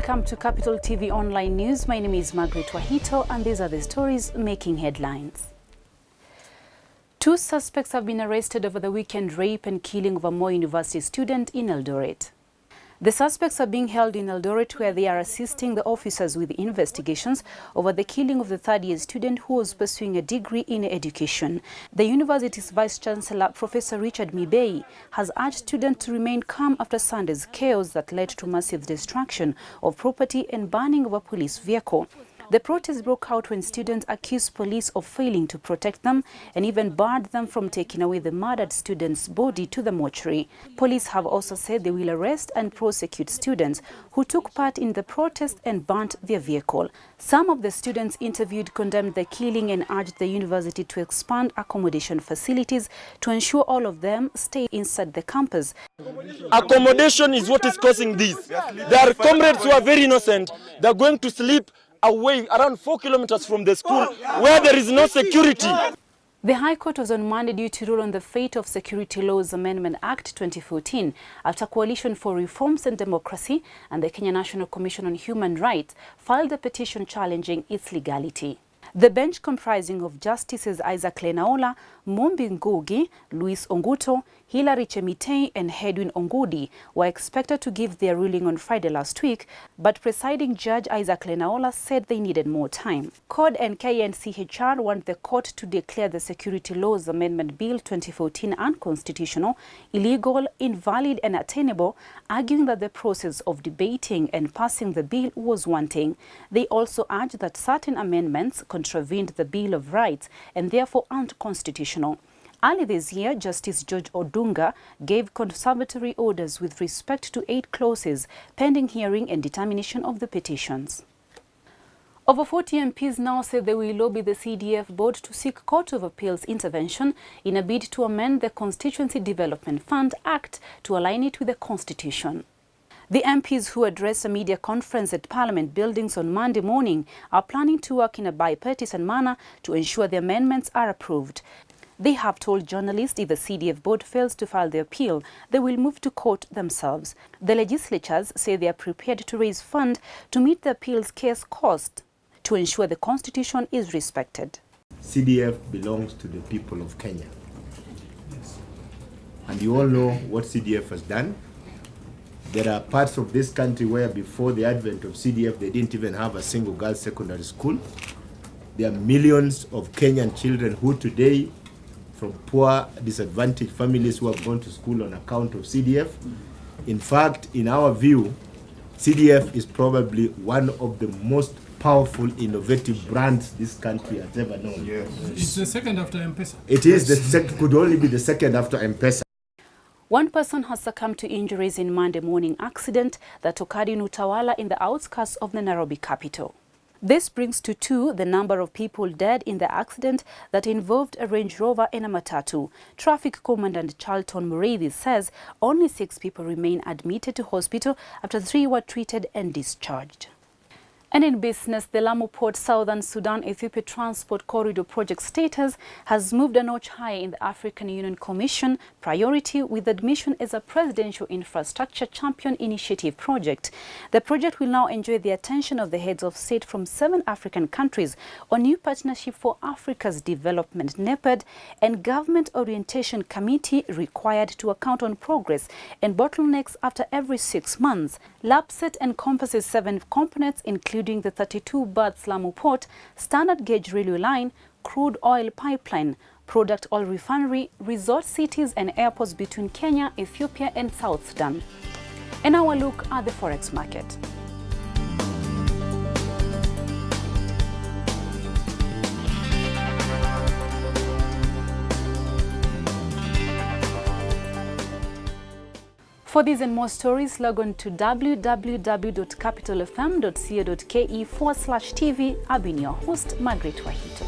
Welcome to Capital TV Online News. My name is Margaret Wahito and these are the stories making headlines. 2 suspects have been arrested over the weekend rape and killing of a Moi University student in Eldoret. The suspects are being held in Eldoret where they are assisting the officers with investigations over the killing of the third-year student who was pursuing a degree in education. The university's Vice-Chancellor, Professor Richard Mibei, has urged students to remain calm after Sunday's chaos that led to massive destruction of property and burning of a police vehicle. The protest broke out when students accused police of failing to protect them and even barred them from taking away the murdered student's body to the mortuary. Police have also said they will arrest and prosecute students who took part in the protest and burnt their vehicle. Some of the students interviewed condemned the killing and urged the university to expand accommodation facilities to ensure all of them stay inside the campus. Accommodation is what is causing this. There are comrades who are very innocent. They are going to sleep away around 4 kilometers from the school where there is no security. The High Court was on Monday due to rule on the fate of Security Laws Amendment Act 2014 after Coalition for Reforms and Democracy and the Kenya National Commission on Human Rights filed a petition challenging its legality. The bench, comprising of Justices Isaac Lenaola, Mumbi Ngugi, Luis Onguto, Hilary Chemitei and Edwin Ongudi, were expected to give their ruling on Friday last week, but presiding Judge Isaac Lenaola said they needed more time. CORD and KNCHR want the court to declare the Security Laws Amendment Bill 2014 unconstitutional, illegal, invalid and attainable, arguing that the process of debating and passing the bill was wanting. They also urge that certain amendments contravened the Bill of Rights and therefore unconstitutional. Early this year, Justice George Odunga gave conservatory orders with respect to 8 clauses pending hearing and determination of the petitions. Over 40 MPs now say they will lobby the CDF board to seek Court of Appeals intervention in a bid to amend the Constituency Development Fund Act to align it with the Constitution. The MPs who addressed a media conference at Parliament buildings on Monday morning are planning to work in a bipartisan manner to ensure the amendments are approved. They have told journalists if the CDF board fails to file the appeal, they will move to court themselves. The legislatures say they are prepared to raise funds to meet the appeals case cost to ensure the Constitution is respected. CDF belongs to the people of Kenya. And you all know what CDF has done. There are parts of this country where before the advent of CDF, they didn't even have a single girls' secondary school. There are millions of Kenyan children who today, from poor, disadvantaged families who have gone to school on account of CDF. In fact, in our view, CDF is probably one of the most powerful, innovative brands this country has ever known. Yes. It's the second after M-Pesa. It is could only be the second after M-Pesa. One person has succumbed to injuries in Monday morning accident that occurred in Utawala in the outskirts of the Nairobi capital. This brings to 2 the number of people dead in the accident that involved a Range Rover and a matatu. Traffic Commandant Charlton Mureithi says only 6 people remain admitted to hospital after 3 were treated and discharged. And in business, the Lamu Port Southern Sudan-Ethiopia Transport Corridor project status has moved a notch higher in the African Union Commission priority with admission as a Presidential Infrastructure Champion Initiative project. The project will now enjoy the attention of the heads of state from 7 African countries on new Partnership for Africa's Development (NEPAD) and Government Orientation Committee required to account on progress and bottlenecks after every 6 months. LAPSET encompasses 7 components including the 32 berths Lamu Port, standard gauge railway line, crude oil pipeline, product oil refinery, resort cities and airports between Kenya, Ethiopia and South Sudan. And now a look at the forex market. For these and more stories, log on to www.capitalfm.co.ke/TV. I've been your host, Margaret Wahito.